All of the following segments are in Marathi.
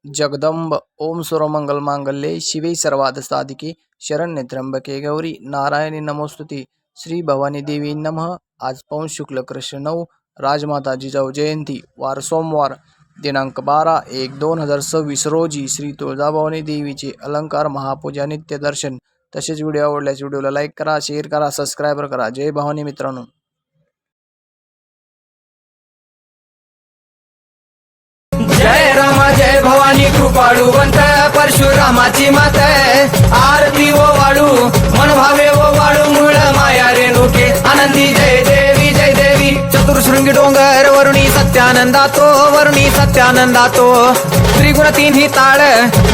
जगदंब ओम सर्वमंगल मांगल्ये शिवे सर्वार्थ साधिके शरण्ये त्र्यंबके गौरी नारायणी नमोस्तुते श्री भवानी देवी नमः। आज पौष शुक्ल कृष्ण 9 राजमाता जिजाऊ जयंती वार सोमवार दिनांक 12/1/2026 रोजी श्री तुळजाभवानी देवीचे अलंकार महापूजा नित्य दर्शन। तसेच व्हिडिओ आवडल्यास व्हिडिओला लाईक करा, शेअर करा, सबस्क्राईब करा। जय भवानी मित्रांनो। जय राम जय भवानी कृपाळुवंत परशुरामाची मात आरती ओ वाळू मन भावे ओ वाळू मूळ माया रेणुके आनंदी जय देवी चतुर्शृंगी डोंगर वरुणी सत्यानंदातो त्रिगुण तिन्ही ताळ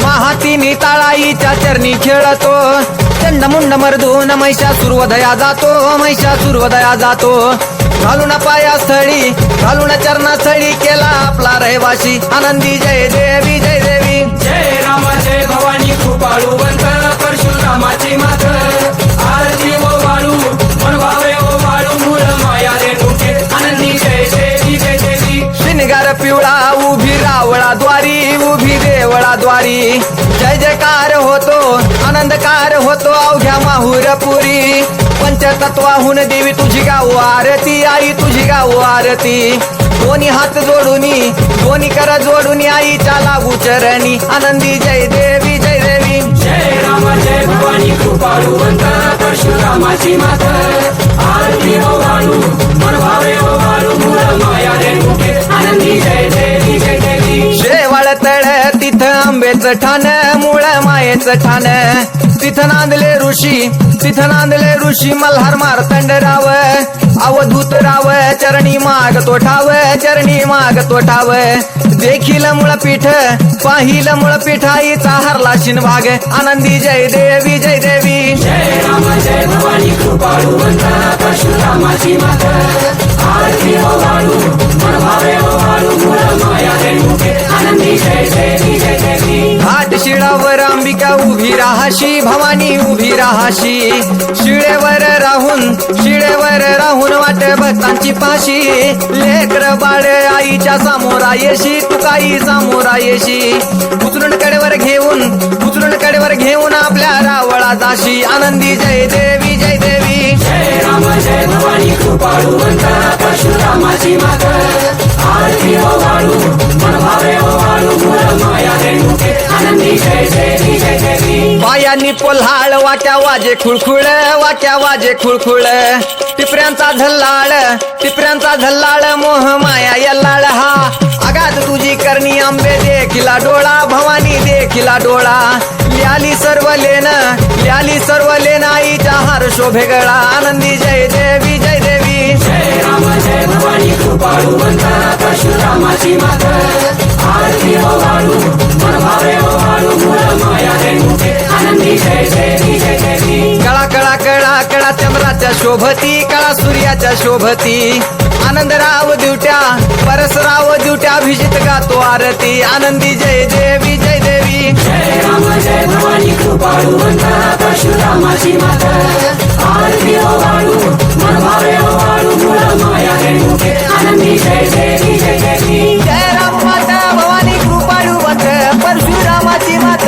महा तिन्ही ताळाईच्या चरणी खेळतो चंडमुंड मर्दून महिषासुरवधया जातो घालून पायास्थळी घालून चरणास्थळी केला आपला रहिवाशी आनंदी जय देवी जय राम जय भवानी कृपाळुवंत परशुरामाची मात आरती ओ वाळू मन भावे ओ वाळू मूळ माया रेणुके आनंदी जय देवी शिनगार पिवळा उभी देवळाद्वारी जय जयकार होतो आनंदकार होतो अवघ्या माहुरपुरी पंचतत्वाहून देवी तुझी गाऊ आरती आई तुझी गाऊ आरती दोन्ही हात जोडूनी दोन्ही कर जोडून आईच्या लागू चरणी आनंदी जय देवी जय राम जय भवानी कृपाळुवंत परशुरामाची मात आरती ओ वाळू मन भावे ओ वाळू मूळ माया रेणुके आनंदी जय देवी शेवाळ तळ तिथं आंबेचं ठाण मूळ मायेचं ठाण तिथं नांदले ऋषी मल्हार मार्तंड राव अवधूत राव चरणी माग तो ठाव देखील मुळपीठ पाहिल मुळपीठ आईचा हरला शिनभाग आनंदी जय देवी जय राम जय भवानी कृपाळुवंत परशुरामाची मात आरती ओ वाळू मन भावे ओ वाळू मूळ माया रेणुके आनंदी जय देवी घाट शिळावर अंबिका उभी राहाशी भवानी उभी राहाशी शिळेवर राहून वाट भक्तांची पाशी लेकर बाळ आईच्या सामोरा येशी तुकाई सामोरा येशी उचलून कडेवर घेऊन आपल्या रावळा जाशी आनंदी जय देवी जय राम जय भवानी कृपाळुवंत परशुरामाची मात आरती ओ वाळू मन भावे ओ वाळू मूळ माया रेणुके आनंदी जय देवी पायांनी पोल्हाळ वाट्या वाजे खुळखुळ टिपऱ्यांचा झल्लाळ मोह माया यल्लाळ हा आगात तुझी करणी आंबे देखिला डोळा भवानी देखिला डोळा ल्याली सर्व लेन आईच्या हार शोभे गळा आनंदी जय देवी जय राम जय भवानी कृपाळुवंत परशुरामाची मात आरती ओ वाळू मन भावे ओ वाळू मूळ माया रेणुके आनंदी जय देवी कळा चंद्राच्या शोभती कळा सूर्याच्या शोभती आनंदराव दिवट्या परसराव दिवट्या अभिजित गातो आरती आनंदी जय देवी जय राम जय भवानी कृपाळुवंत परशुरामाची मात आरती ओ वाळू मन भावे ओ वाळू मूळ माया रेणुके आनंदी जय देवी जय राम माता भवानी कृपाळुवंत परशुरामाची मात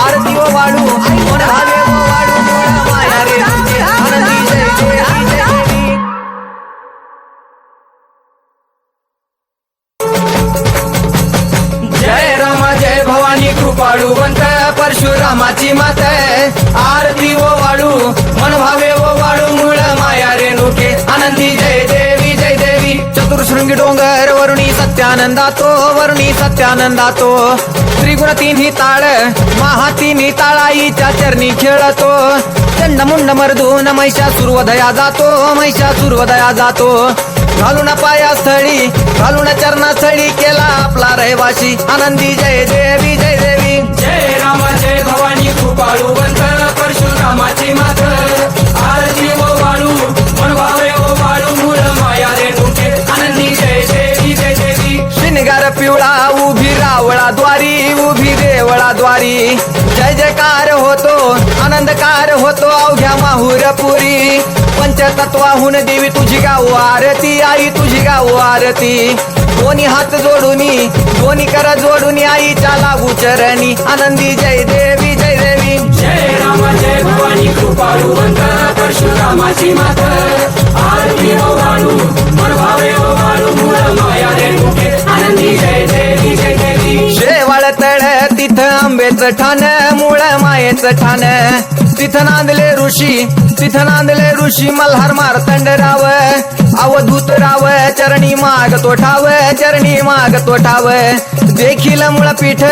आरती ओ वाळू आई मन भावे ओ वाळू मूळ माया रेणुके आनंदी जय देवी जय राम जय भवानी कृपाळुवंत परशुरामाची मात आरती ओ वाळू मन भावे ओ वाळू मूळ माया रेणुके आनंदी जय देवी चतुर्शृंगी डोंगर वरुणी सत्यानंदातो त्रिगुण तिन्ही ताळ महा तिन्ही ताळाईच्या चरणी खेळतो चंडमुंड मर्दून महिषासुरवधया जातो घालून पायास्थळी घालून चरणास्थळी केला आपला रहिवाशी आनंदी जय देवी जय राम जय भवानी कृपाळुवंत परशुरामाची मात आरती ओ वाळू मन भावे ओ वाळू मूळ माया रेणुके आनंदी जय देवी शिनगार पिवळा उभी देवळाद्वारी जय जयकार होतो आनंदकार होतो अवघ्या माहुरपुरी पंचतत्वाहून देवी तुझी गाऊ आरती आई तुझी गाऊ आरती दोन्ही हात जोडूनी दोन्ही कर जोडून आईच्या लागू चरणी आनंदी जय देवी जय देवी जय राम जय भवानी कृपाळू वंत परशुरामाची मात आरती हो वाळू मन भावे हो वाळू मूळ माया रेणुके आनंदी जय देवी जय देवी शेवाळ तळ तिथं आंबेचं ठाण मूळ मायेचं ठाण तिथं नांदले ऋषी मल्हार मार्तंड राव अवधूत राव चरणी माग तो ठाव देखील मुळपीठ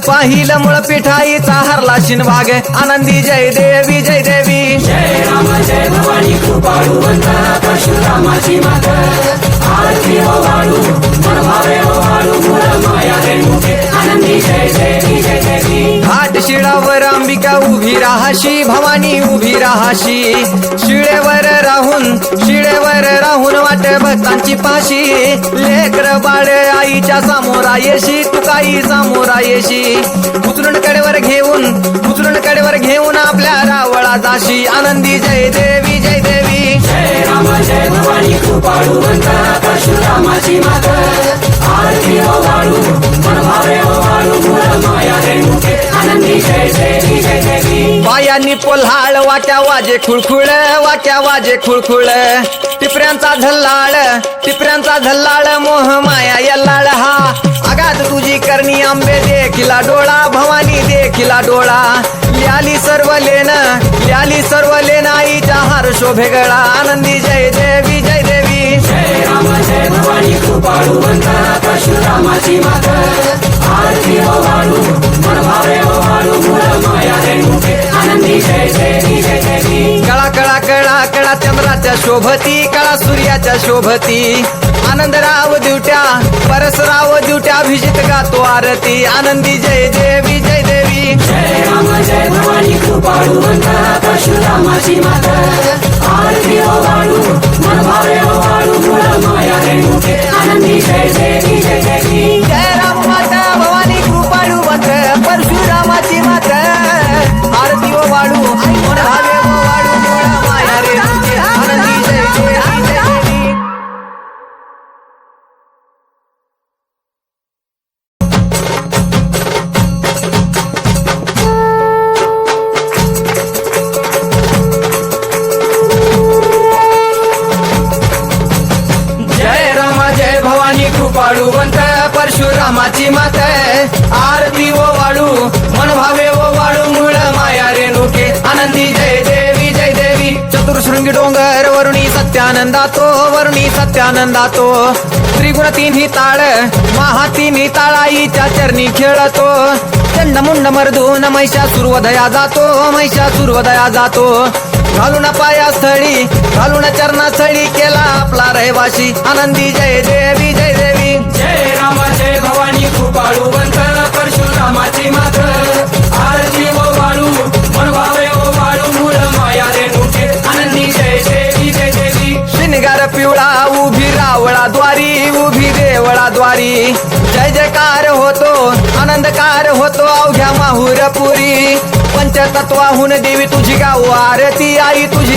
पाहिलं मुळपीठ आईचा हरला शिनभाग आनंदी जय देवी जय देवी जय राम जय भवानी कृपाळू वंत परशुरामाची मात आरती हो वाळू मन भावे हो वाळू मूळ माया रेणुके आनंदी जय देवी जय देवी घाट शिळावर अंबिका उभी राहाशी भवानी उभी राहाशी शिळेवर राहून वाट भक्तांची पाशी लेकर बाळ आईच्या सामोरा येशी तू काही सामोरा येशी उचलून कडेवर घेऊन आपल्या रावळा जाशी आनंदी जय देवी जय देवी जय राम जय भवानी कृपाळू वंत परशुरामाची मात आरती हो वाळू मन भावे हो वाळू मूळ माया रेणुके आनंदी जय देवी जय देवी पायांनी पोल्हाळ वाट्या वाजे खुळखुळ टिपऱ्यांचा झल्लाळ मोह माया यल्लाळ हा आगात तुझी करणी आंबे देखिला डोळा भवानी देखिला डोळा ल्याली सर्व लेन आईचा हार शोभे गळा आनंदी जय देवी जय देवी जय राम जय भवानी कृपाळू वंत परशुरामाची मात आरती हो वाळू मन भावे हो वाळू मूळ माया रेणुके आनंदी जय देवी जय देवी कळा चंद्राच्या शोभती कळा सूर्याच्या शोभती आनंदराव दिवट्या परसराव दिवट्या अभिजित गातो आरती आनंदी जय देवी जय देवी जय राम जय भवानी कृपाळू वंत परशुरामाची मात आरती हो वाळू मन भावे हो वाळू मूळ माया रेणुके आनंदी जय देवी जय देवी जय राम माता भवानी कृपाळू वंत परशुरामाची मात आरती ओ वाळू मन भावे ओ वाळू मूळ माया रेणुके आनंदी जय देवी जय देवी जय राम जय भवानी कृपाळू वंत परशुरामाची मात आरती ओ वाळू मन भावे ओ वाळू मूळ माया रेणुके आनंदी जय देवी जय देवी चतुर्शृंगी डोंगर वरुणी सत्यानंदातो त्रिगुण तिन्ही ताळ महातिन्ही ताळाईच्या चरणी खेळतो चंडमुंड मर्दून महिषासुरवधया जातो घालून पायास्थळी घालून चरणास्थळी केला आपला रहिवाशी आनंदी जय देवी जय देवी जय राम जय भवानी कृपाळू वंत परशुरामाची मात आरती हो वाळू मन भावे हो वाळू मूळ माया रेणुके आनंदी जय देवी जय देवी शिनगार पिवळा उभी देवळाद्वारी जय जयकार होतो आनंदकार होतो अवघ्या माहुरपुरी पंचतत्वाहून देवी तुझी गाऊ आरती आई तुझी